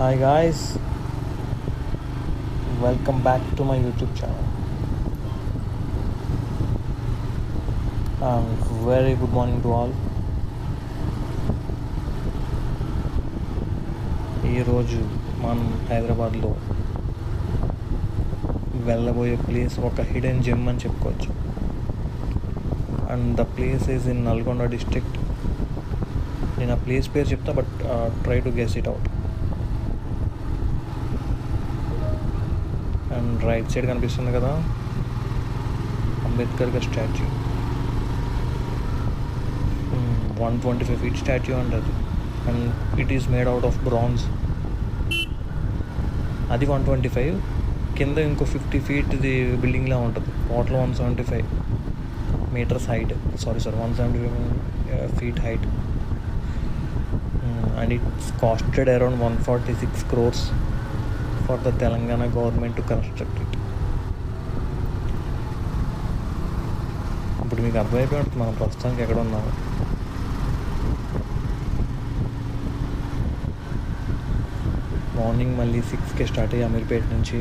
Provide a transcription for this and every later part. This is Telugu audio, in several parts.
Hi guys, welcome back to my YouTube channel. Very good morning to all. ఈరోజు మనం హైదరాబాద్లో వెళ్ళబోయే ప్లేస్ ఒక హిడెన్ జెమ్ అని చెప్పుకోవచ్చు. And the place is in Nalgonda district. నేను ఆ ప్లేస్ పేరు చెప్తా, but try to guess it out. And right side కనిపిస్తుంది కదా, అంబేద్కర్ గారి స్టాచ్యూ. 125 feet స్టాచ్యూ అంటారు. And it is made out of bronze. అది 125, కింద ఇంకో 50 feet ఇది బిల్డింగ్లా ఉంటుంది. Total 175 meters height, 175 feet height. And it's costed around 146 crores for the Telangana government to construct it. ఇప్పుడు మీకు అర్థమైపోయినట్టు మనం ప్రస్తుతానికి ఎక్కడ ఉన్నాము. మార్నింగ్ మళ్ళీ 6కి స్టార్ట్ అయ్యి అమీర్పేట నుంచి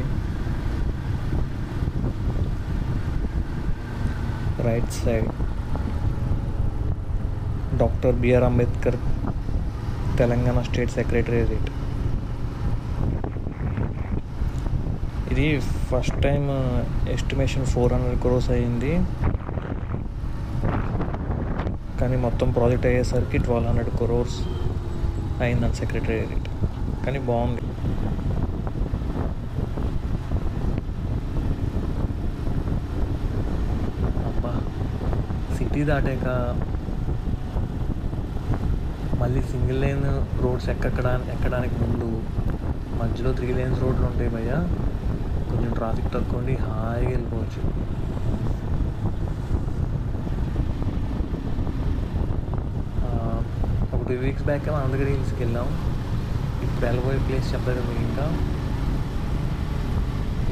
right side doctor B R Ambedkar Telangana state secretariat. ఇది ఫస్ట్ టైం ఎస్టిమేషన్ 400 crores అయ్యింది, కానీ మొత్తం ప్రాజెక్ట్ అయ్యేసరికి 1200 crores అయిందని సెక్రటేరియట్. కానీ బాగుంది. అబ్బా, సిటీ దాటాక మళ్ళీ సింగిల్ లైన్ రోడ్స్ ఎక్కడానికి ముందు మధ్యలో 3 lanes రోడ్లు ఉంటాయి భయ్య. కొంచెం ట్రాఫిక్ తక్కువ ఉండి హాయిగా వెళ్ళిపోవచ్చు. ఒక 2 weeks బ్యాక్ ఆంధ్రగిరి హిల్స్కి వెళ్ళాం. ఇప్పుడు వెళ్ళబోయే ప్లేస్ చెప్పలేదు మీకు. ఇంకా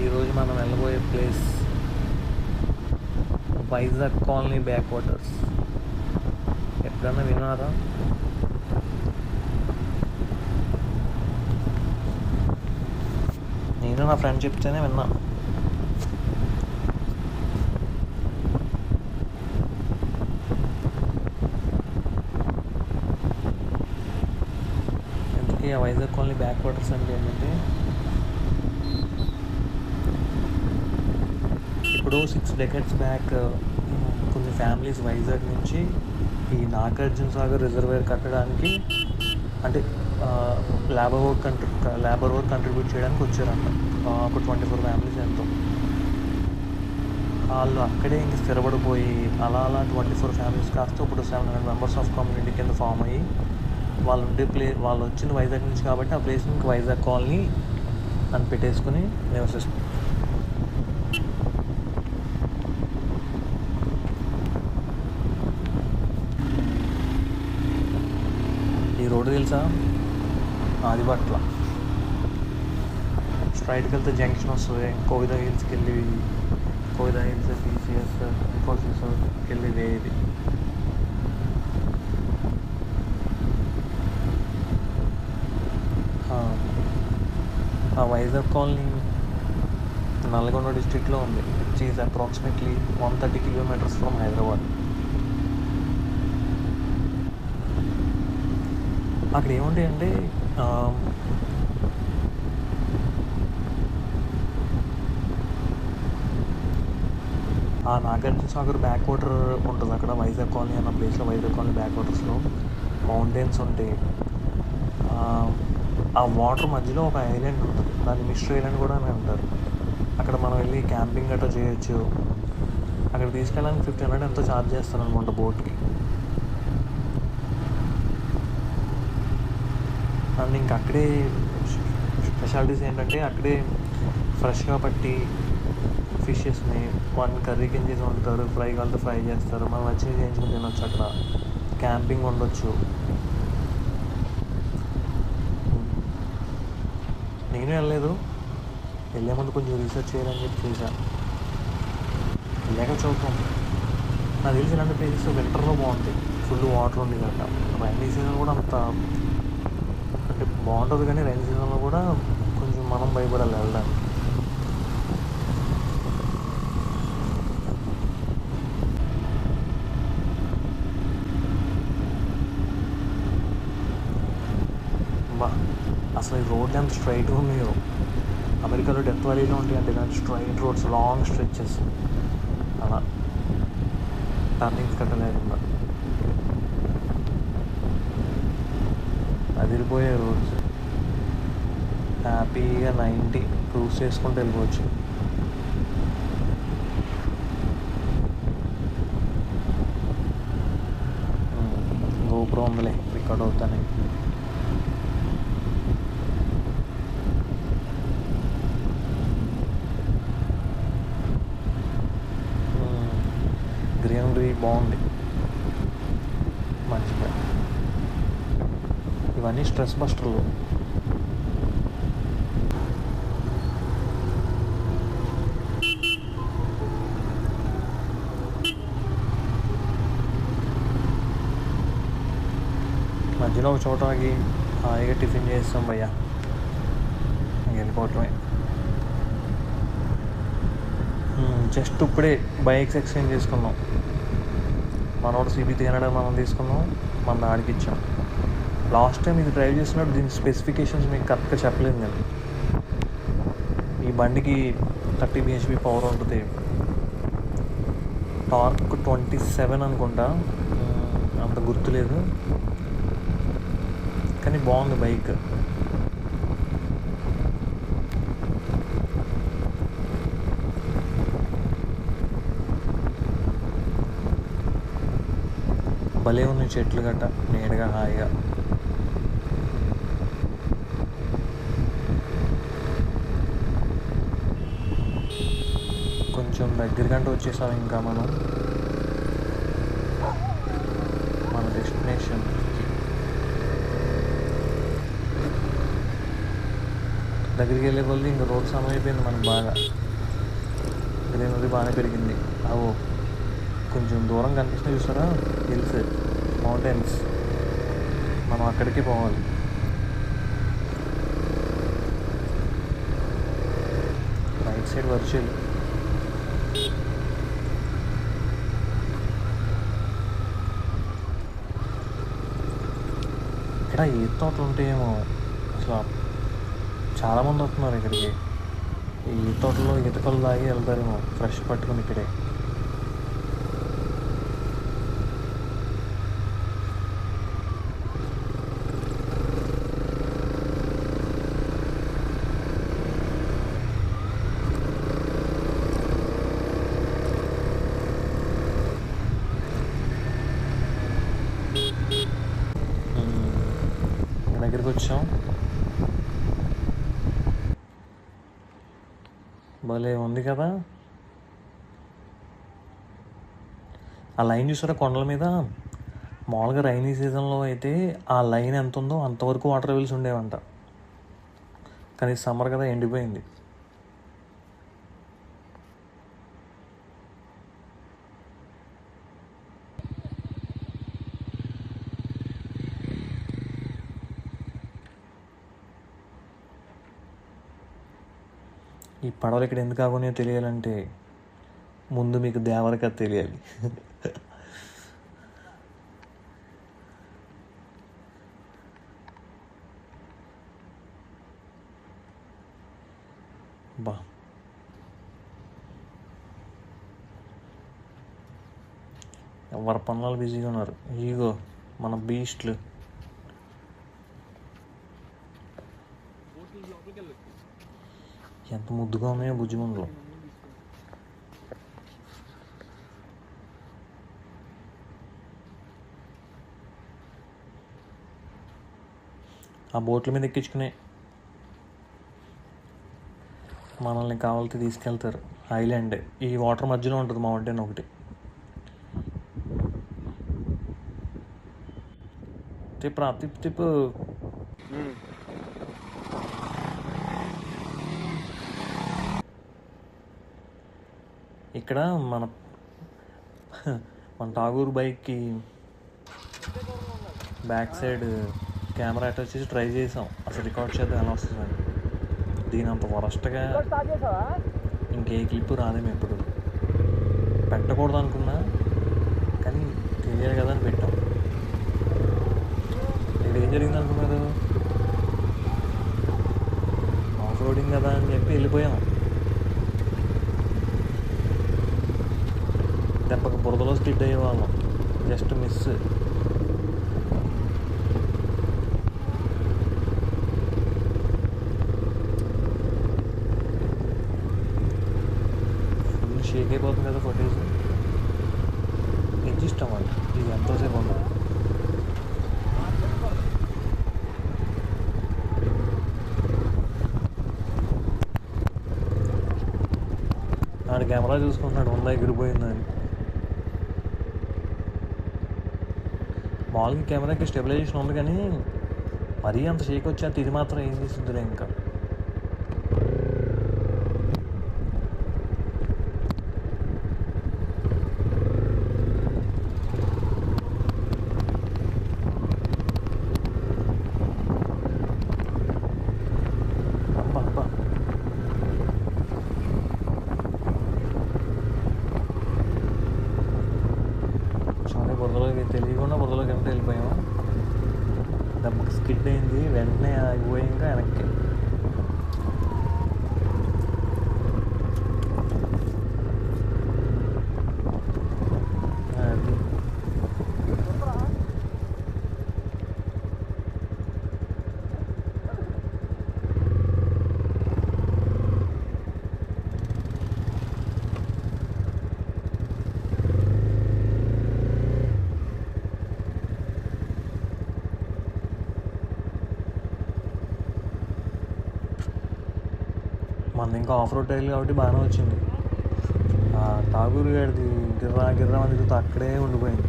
ఈరోజు మనం వెళ్ళబోయే place Vizag colony back waters. ఎప్పుడన్నా విన్నారా? నేను నా ఫ్రెండ్ చెప్తేనే విన్నా. ఎందుకే ఆ వైజాగ్ కాలనీ బ్యాక్ వాటర్స్ అంటే ఏంటంటే, ఇప్పుడు 6 decades బ్యాక్ కొన్ని ఫ్యామిలీస్ వైజాగ్ నుంచి ఈ నాగార్జున సాగర్ రిజర్వేర్ కట్టడానికి, అంటే లేబర్ వర్క్ కంట్రిబ్యూట్ చేయడానికి వచ్చారంట. ఒక 24 families ఎంతో. వాళ్ళు అక్కడే ఇంక స్థిరపడిపోయి అలా 24 families కాస్త ఇప్పుడు 700 members ఆఫ్ కమ్యూనిటీ కింద ఫామ్ అయ్యి వాళ్ళు వచ్చింది వైజాగ్ నుంచి కాబట్టి ఆ ప్లేస్ ఇంక వైజాగ్ కాలనీ అని పెట్టేసుకుని నివసిస్తుంది. ఈ రోడ్డు తెలుసా? ఆదిబట్ల స్ట్రైట్కి వెళ్తే జంక్షన్ వస్తుంది. కోవిదా హిల్స్కి వెళ్ళి కోవిదా హిల్స్, టీసీఎస్, ఇన్ఫోసిస్కి వెళ్ళేది ఇది. ఆ వైజాగ్ కాలనీ నల్గొండ డిస్ట్రిక్ట్లో ఉంది. Which is approximately 130 kilometers from Hyderabad. అక్కడ ఏముంటాయంటే, ఆ నాగార్జున సాగర్ బ్యాక్ వాటర్ ఉంటుంది అక్కడ వైజాగ్ కాలనీ అన్న ప్లేస్లో. వైజాగ్ కాలనీ బ్యాక్ వాటర్స్లో మౌంటైన్స్ ఉంటాయి. ఆ వాటర్ మధ్యలో ఒక ఐలాండ్ ఉంటుంది, దాన్ని మిస్టర్ ఐలాండ్ కూడా అని అంటారు. అక్కడ మనం వెళ్ళి క్యాంపింగ్ గట్రా చేయొచ్చు. అక్కడ తీసుకెళ్ళడానికి 1500 ఎంతో ఛార్జ్ చేస్తారు అనుకుంటా బోట్కి. అండ్ ఇంక అక్కడే స్పెషాలిటీస్ ఏంటంటే, అక్కడే ఫ్రెష్గా పట్టి ఫిషెస్ని వాటిని కర్రీ కింద చేసి వండుతారు, ఫ్రై కావాలంటే ఫ్రై చేస్తారు. మనం నచ్చింది చేయించుకుని తినొచ్చు. అక్కడ క్యాంపింగ్ ఉండొచ్చు. నేను వెళ్ళలేదు, వెళ్ళే ముందు కొంచెం రీసెర్చ్ చేయాలని చెప్పి చేశాను. వెళ్ళాక చూద్దాం. నాకు తెలిసి ఇలాంటి ప్లేసెస్ వింటర్లో బాగుంటాయి, ఫుల్ వాటర్ ఉంది కదా. రైనీ సీజన్ కూడా అంత అంటే బాగుంటుంది, కానీ రైన్ సీజన్లో కూడా కొంచెం మనం భయపడాలి వెళ్ళడానికి. బా అసలు ఈ రోడ్లు ఎంత స్ట్రైట్గా ఉన్నాయో. అమెరికాలో డెత్ వ్యాలీలో ఉంటాయి అంటే కానీ స్ట్రైట్ రోడ్స్, లాంగ్ స్ట్రెచెస్, అలా టర్నింగ్స్ కట్టలేకుండా అదిరిపోయే రోడ్స్. హ్యాపీగా 90 క్రూజ్ చేసుకుంటూ వెళ్ళిపోవచ్చు. గోప్రో ఉందిలే, రికార్డ్ అవుతానే. గ్రీనరీ బాగుంది మంచిగా. ఇవన్నీ స్ట్రెస్ బస్టర్లు. మధ్యలో ఒక చోట ఆగి హాయిగా టిఫిన్ చేస్తాం భయ్యా, వెళ్ళిపోవటమే. జస్ట్ ఇప్పుడే బైక్స్ ఎక్స్చేంజ్ చేసుకున్నాం. మనోడు సిబి తినడం మనం తీసుకున్నాం, మన ఆడికి ఇచ్చాం. లాస్ట్ టైం ఇది డ్రైవ్ చేసినప్పుడు దీని స్పెసిఫికేషన్స్ మీకు కరెక్ట్గా చెప్పలేదు నేను. ఈ బండికి 30 bhp పవర్ ఉంటుంది, టార్క్ 27 అనుకుంటా, అంత గుర్తులేదు, కానీ బాగుంది బైక్. భలే ఉన్నాయి చెట్లు గట్ట, నీట్గా హాయిగా. కొంచెం దగ్గరకంటే వచ్చేసాం ఇంకా మనం మన డెస్టినేషన్. దగ్గరికి వెళ్ళే కొద్ది ఇంకా రోడ్ సమయం అయిపోయింది మనకు. బాగా గ్రీనరీ బాగానే పెరిగింది. అవో కొంచెం దూరం కనిపిస్తుంది చూసారా, హిల్స్, మౌంటైన్స్. మనం అక్కడికి పోవాలి. Right side virtual. ఇక్కడ ఈత తోటలు ఉంటాయేమో. అసలు చాలామంది వస్తున్నారు ఇక్కడికి. ఈ ఈత తోటలో ఈతకలు తాగి వెళ్తారేమో ఫ్రెష్ పట్టుకుని ఇక్కడే. దగ్గరికి వచ్చాం. భలే ఉంది కదా ఆ లైన్. చూసారా కొండల మీద. మామూలుగా రైనీ సీజన్లో అయితే ఆ లైన్ ఎంత ఉందో అంతవరకు వాటర్ లెవెల్స్ ఉండేవంట, కానీ సమ్మర్ కదా ఎండిపోయింది. ఈ పడవలు ఇక్కడ ఎందుకు ఆగున్నాయో తెలియాలంటే ముందు మీకు దేవర కథ తెలియాలి. బా ఎవరి పనులు బిజీగా ఉన్నారు. ఈగో మన బీస్ట్లు. ఎంత ముద్దుగా ఉన్నాయో బుజ్జిమందులు. ఆ బోట్ల మీద ఎక్కించుకునే మనల్ని కావాలితే తీసుకెళ్తారు. ఐలాండ్ ఈ వాటర్ మధ్యలో ఉంటుంది మౌంటైన్ ఒకటి. తిప్పురా తిప్పు తిప్పు. ఇక్కడ మన టాగూర్ బైక్కి బ్యాక్ సైడ్ కెమెరా అటాచ్ చేసి ట్రై చేసాం, అసలు రికార్డ్ చేద్దాం ఎలా వస్తుందని. దీని అంత వరస్ట్గా ఇంకే క్లిప్ రాదేమో ఎప్పుడు. పెట్టకూడదు అనుకున్నా కానీ తెలియాలి కదా అని పెట్టాం. ఇక్కడ ఏం జరిగింది అనుకున్నారు? ఆఫ్ రోడింగ్ కదా అని చెప్పి వెళ్ళిపోయాం. దెబ్బకి బురదలో స్కిడ్ అయ్యే వాళ్ళం, జస్ట్ మిస్. ఫుల్ షేక్ అయిపోతుంది కదా ఫుటేజ్. అడ్జస్ట్ అవ్వాలి, ఇది ఎంతోసేపు ఉండదు. ఆడ కెమెరా చూసుకుంటున్నాడు ఉందా ఎగిరిపోయిందని. మామూలుగా కెమెరాకి స్టెబిలైజేషన్ ఉంది కానీ మరీ అంత షేక్ వచ్చేంత ఇది మాత్రం ఏం చేస్తుందిలే ఇంకా. అబ్బా అబ్బా, చూడండి బురదలోకి తెలియకుండా బురదలోకి వెంట వెళ్ళిపోయాము. దెబ్బకి స్కిడ్ అయింది, వెంటనే ఆగిపోయి ఇంకా వెనక్కి. అది మనది ఇంకా ఆఫ్ రోడ్ టైల్ కాబట్టి బాగానే వచ్చింది. ఠాగూర్ గారిది గిర్రా గిర్రా అని తిరుగుతూ అక్కడే ఉండిపోయింది.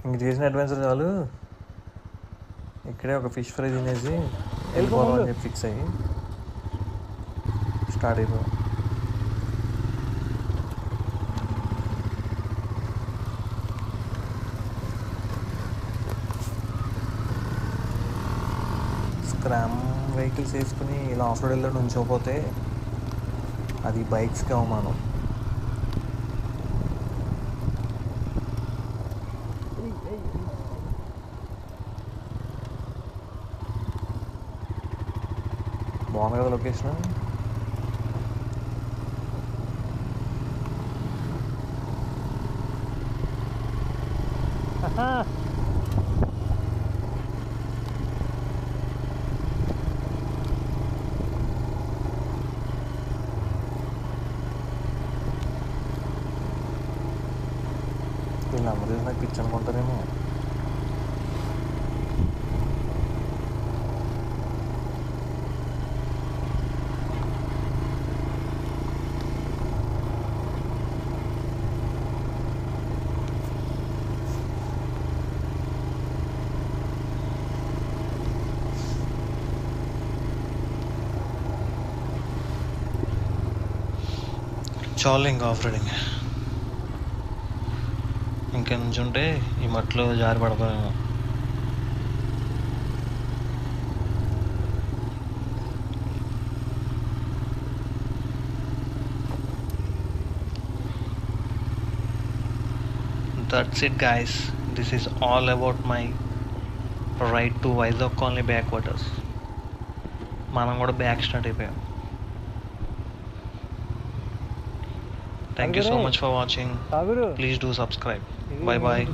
ఇంక చేసిన అడ్వెంచర్ చాలు, ఇక్కడే ఒక ఫిష్ ఫ్రై తినేసి వెళ్ళిపోవాలని చెప్పి ఫిక్స్ అయ్యి స్టార్ట్ అయిపోయాం. స్క్రామ్ వెహికల్స్ వేసుకుని ఇలా ఆఫ్ రోడ్లో నుంచోపోతే అది బైక్స్కి అవమానం. బాగుంది కదా లొకేషన్. వీళ్ళందరూ చూసి నాకు పిచ్చి అనుకుంటారేమో. చాలు ఇంకా ఆఫ్ రోడింగ్, ఇంకా నుంచుంటే ఈ మట్లో జారి పడతామేమో. That's it guys, this is all about my ride to Vizag Colony backwaters. మనం కూడా బ్యాక్ స్టార్ట్ అయిపోయాం. Thank you so much for watching. Please do subscribe. Bye bye.